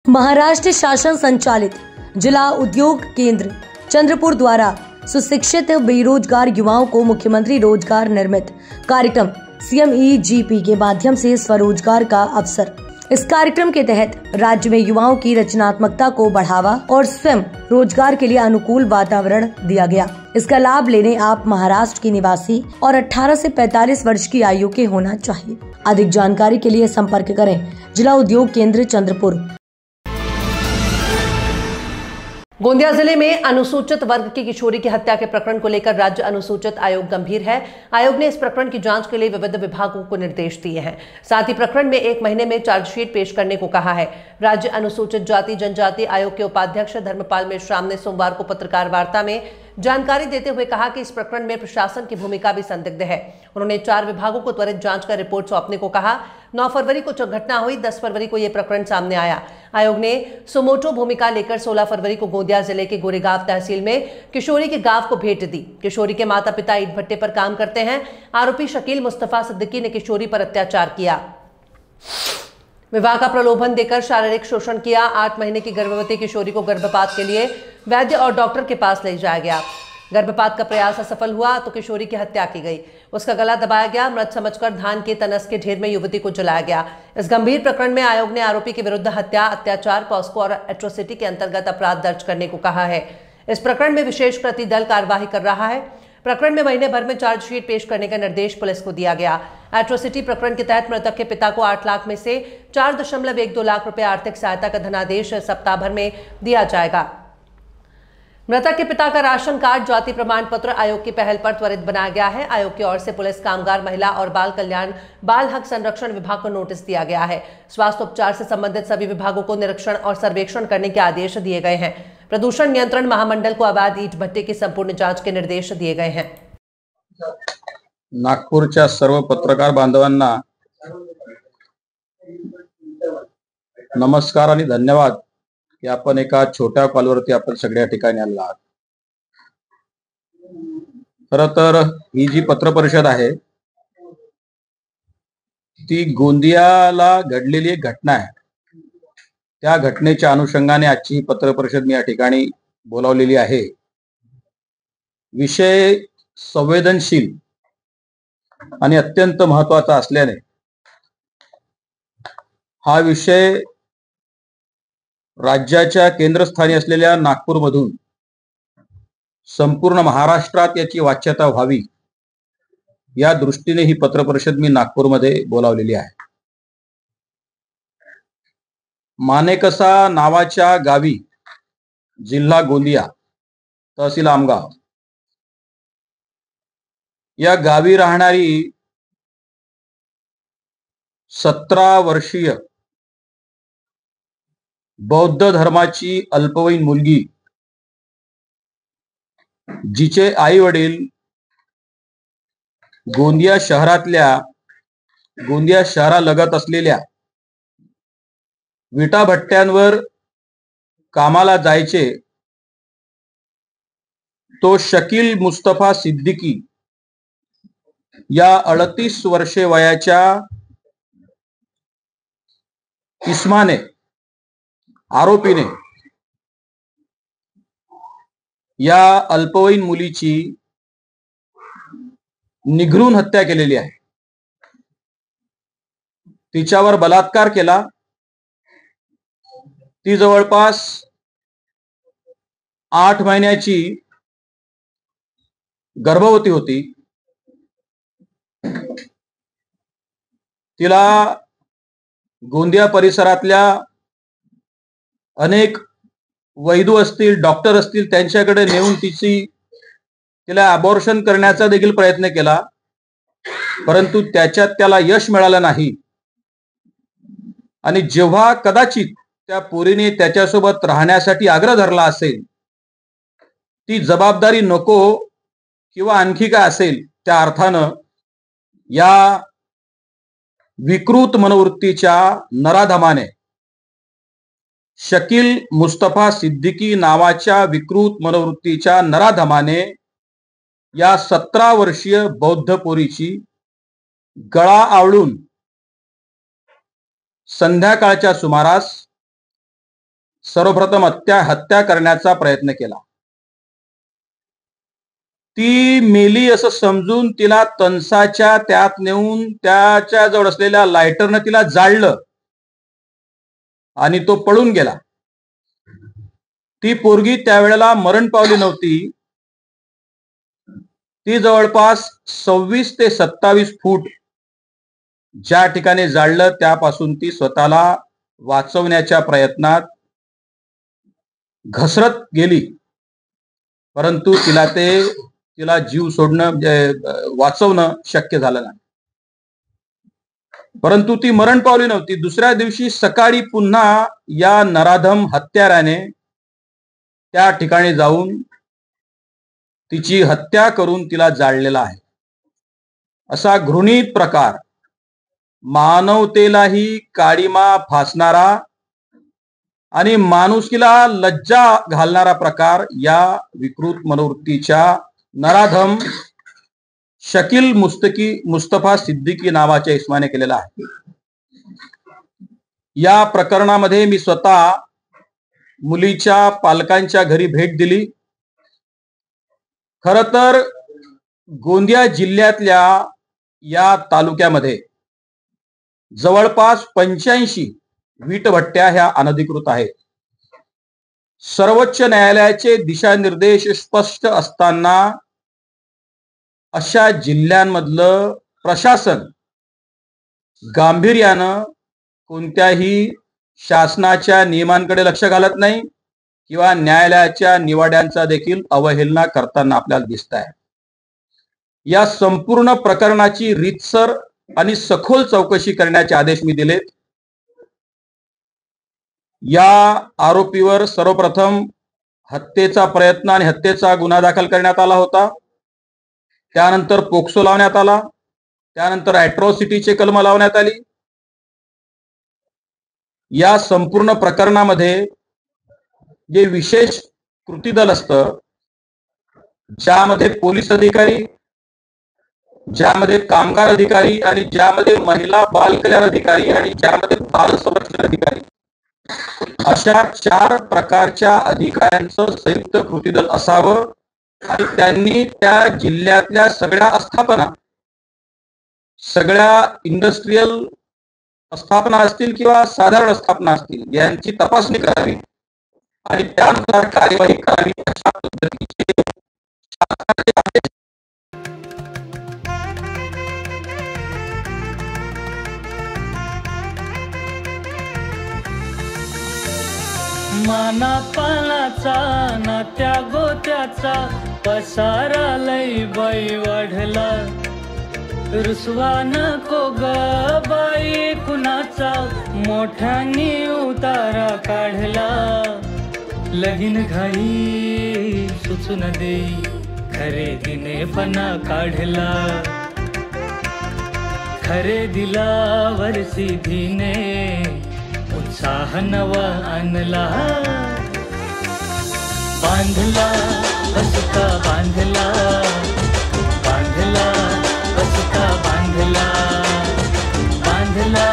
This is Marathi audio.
महाराष्ट्र शासन संचालित जिला उद्योग केंद्र चंद्रपुर द्वारा सुशिक्षित बेरोजगार युवाओं को मुख्यमंत्री रोजगार निर्मित कार्यक्रम CMEGP के माध्यम से स्वरोजगार का अवसर। इस कार्यक्रम के तहत राज्य में युवाओं की रचनात्मकता को बढ़ावा और स्वयं रोजगार के लिए अनुकूल वातावरण दिया गया। इसका लाभ लेने आप महाराष्ट्र के निवासी और 18 से 45 वर्ष की आयु के होना चाहिए। अधिक जानकारी के लिए संपर्क करें जिला उद्योग केंद्र चंद्रपुर। गोंदिया जिले में अनुसूचित वर्ग की किशोरी की हत्या के प्रकरण को लेकर राज्य अनुसूचित आयोग गंभीर है। आयोग ने इस प्रकरण की जांच के लिए विविध विभागों को निर्देश दिए हैं। साथ ही प्रकरण में 1 महीने में चार्जशीट पेश करने को कहा है। राज्य अनुसूचित जाति जनजाति आयोग के उपाध्यक्ष धर्मपाल मेश्राम ने सोमवार को पत्रकार वार्ता में जानकारी देते हुए कहा कि इस प्रकरण में प्रशासन की भूमिका भी संदिग्ध है। उन्होंने 4 विभागों को त्वरित जांच कर रिपोर्ट सौंपने को कहा। 9 फरवरी को घटना हुई, 10 फरवरी को यह प्रकरण सामने आया। आयोग ने सुमोटो भूमिका लेकर 16 फरवरी को गोंदिया जिले के गोरेगांव तहसील में किशोरी के गांव को भेंट दी। किशोरी के माता पिता ईंट भट्टे पर काम करते हैं। आरोपी शकील मुस्तफा सिद्दीकी ने किशोरी पर अत्याचार किया, विवाह का प्रलोभन देकर शारीरिक शोषण किया। 8 महीने की गर्भवती किशोरी को गर्भपात के लिए वैद्य और डॉक्टर के पास ले जाया गया। गर्भपात का प्रयास असफल हुआ तो किशोरी की हत्या की गई। उसका गला दबाया गया। मृत समझकर धान के तनस के ढेर में युवती को जलाया गया। इस गंभीर प्रकरण में आयोग ने आरोपी के विरुद्ध हत्या, अत्याचार, पॉस्को और एट्रोसिटी के अंतर्गत अपराध दर्ज करने को कहा है। इस प्रकरण में विशेष कृति दल कार्यवाही कर रहा है। प्रकरण में महीने भर में चार्जशीट पेश करने का निर्देश पुलिस को दिया गया। एट्रोसिटी प्रकरण के तहत मृतक के पिता को 8 लाख में से 4.12 लाख रुपए आर्थिक सहायता का धनादेश सप्ताह भर में दिया जाएगा। मृतक के पिता का राशन कार्ड, जाति प्रमाण पत्र आयोग की पहल पर त्वरित बनाया गया है। आयोग की ओर से पुलिस, कामगार, महिला और बाल कल्याण, बाल हक संरक्षण विभाग को नोटिस दिया गया है। स्वास्थ्य उपचार से संबंधित सभी विभागों को निरीक्षण और सर्वेक्षण करने के आदेश दिए गए हैं। प्रदूषण नियंत्रण महामंडल को अवैध ईंट भट्टे की संपूर्ण जांच के निर्देश दिए गए हैं। नागपूरच्या सर्व पत्रकार बांधवांना नमस्कार आणि धन्यवाद की आपण एका छोट्या कॉलवरती आपण सगळ्या ठिकाणी आला आहात। खरं तर ही जी पत्रपरिषद आहे ती गोंदियाला घडलेली एक घटना आहे। त्या घटनेच्या अनुषंगाने आजची ही पत्रपरिषद मी या ठिकाणी बोलावलेली आहे। विषय संवेदनशील आणि अत्यंत महत्त्वाचा असल्याने हा विषय राज्याच्या केंद्रस्थानी असलेल्या नागपूरमधून संपूर्ण महाराष्ट्रात याची वाच्यता व्हावी या दृष्टीने ही पत्रपरिषद मी नागपूरमध्ये बोलावलेली आहे। मानेकसा नावाच्या गावी, जिल्हा गोंदिया, तहसील आमगाव, या गावी राहणारी 17 वर्षीय बौद्ध धर्माची अल्पवयीन मुलगी, जिचे आई वडील गोंदिया शहरालगत असलेल्या विटा भट्ट्यांवर कामाला जायचे, तो शकील मुस्तफा सिद्दीकी या 38 वर्षे वयाच्या इसमाने, आरोपीने या अल्पवयीन मुलीची निघृण हत्या केलेली आहे। तिच्यावर बलात्कार केला। ती जवळपास 8 महिन्याची गर्भवती होती। तिला गोंदिया परिसरातल्या अनेक वैद्य असतील, डॉक्टर असतील, त्यांच्याकडे नेऊन तिला अबॉर्शन करण्याचा देखील प्रयत्न केला, परंतु त्याच्यात त्याला यश मिळालं नाही। आणि जेव्हा कदाचित त्या पोरीने त्याच्यासोबत राहण्यासाठी आग्रह धरला असेल, ती जबाबदारी नको किंवा आणखी काय असेल, त्या अर्थानं या विकृत मनोवृत्तीच्या नराधमाने, शकील मुस्तफा सिद्दीकी नावाच्या विकृत मनोवृत्तीच्या नराधमाने या 17 वर्षीय बौद्ध पोरीची गळा आवळून संध्याकाळच्या सुमारास सर्वप्रथम हत्या करण्याचा प्रयत्न केला. ती मेली असं समजून तिला तणसाच्या त्यात नेऊन त्याच्या जवळ असलेल्या लायटरनं तिला जाळलं आणि तो पळून गेला. ती पोरगी त्यावेळेला मरण पावली नव्हती. ती जवळपास 26 ते 27 फूट ज्या ठिकाणी जाळलं त्यापासून ती स्वतःला वाचवण्याच्या प्रयत्नात घसरत गेली, परंतु तिला जीव सोडणं वाचवणं शक्य झालं नाही. परंतु ती मरण पावली नव्हती. दुसऱ्या दिवशी सकाळी पुन्हा या नराधम हत्याराने त्या ठिकाणी जाऊन तिची हत्या करून तिला जाळलेला आहे. असा घृणित प्रकार, मानवतेलाही काळीमा फासणारा आणि माणुसकीला लज्जा घालणारा प्रकार या विकृत मनोवृत्तीच्या नराधम शकील मुस्तफा सिद्दीकी नावाच्या इस्माने केलेला आहे. या प्रकरणामध्ये मी स्वतः मुलीच्या पालकांच्या घरी भेट दिली. खर तर गोंदिया जिल्ह्यातल्या या तालुक्यामध्ये जवळपास 85 वीटभट्ट्या ह्या अनधिकृत आहेत. सर्वोच्च न्यायालयाचे दिशानिर्देश स्पष्ट असताना अशा जिल्ह्यांमधलं प्रशासन गांभीर्यानं कोणत्याही शासनाच्या नियमांकडे लक्ष घालत नाही किंवा न्यायालयाच्या निवाड्यांचा देखील अवहेलना करताना आपल्याला दिसत आहे. या संपूर्ण प्रकरणाची रीतसर आणि सखोल चौकशी करण्याचे आदेश मी दिलेत. या आरोपीवर सर्वप्रथम हत्येचा प्रयत्न आणि हत्येचा गुन्हा दाखल करण्यात आला होता. त्यानंतर पोक्सो लावण्यात आला. त्यानंतर अॅट्रॉसिटीचे कलम लावण्यात आली. या संपूर्ण प्रकरणामध्ये जे विशेष कृती दल असतं, ज्यामध्ये पोलीस अधिकारी, ज्यामध्ये कामगार अधिकारी आणि ज्यामध्ये महिला बाल कल्याण अधिकारी आणि ज्यामध्ये बाल संरक्षण अधिकारी, अशा 4 प्रकारच्या अधिकाऱ्यांचं संयुक्त कृती दल असावं आणि त्यांनी त्या जिल्ह्यातल्या सगळ्या आस्थापना, सगळ्या इंडस्ट्रियल आस्थापना असतील किंवा साधारण आस्थापना असतील यांची तपासणी करावी आणि त्यानुसार कार्यवाही करावी. अशा पद्धतीचे शासनाचे आदेश मानापानाचा नात्या गोत्याचा पसारा लई बाई वाढला. रुसवा नको ग बाई कुणाचा, मोठ्यानी उतारा काढला. लगीन घाई सुचून देई, खरेदीने पणा काढला. खरेदीला वर्षीधीने उत्साह नवा आणला. बांधला बसका बांधला, बांधला बसका बांधला, बांधला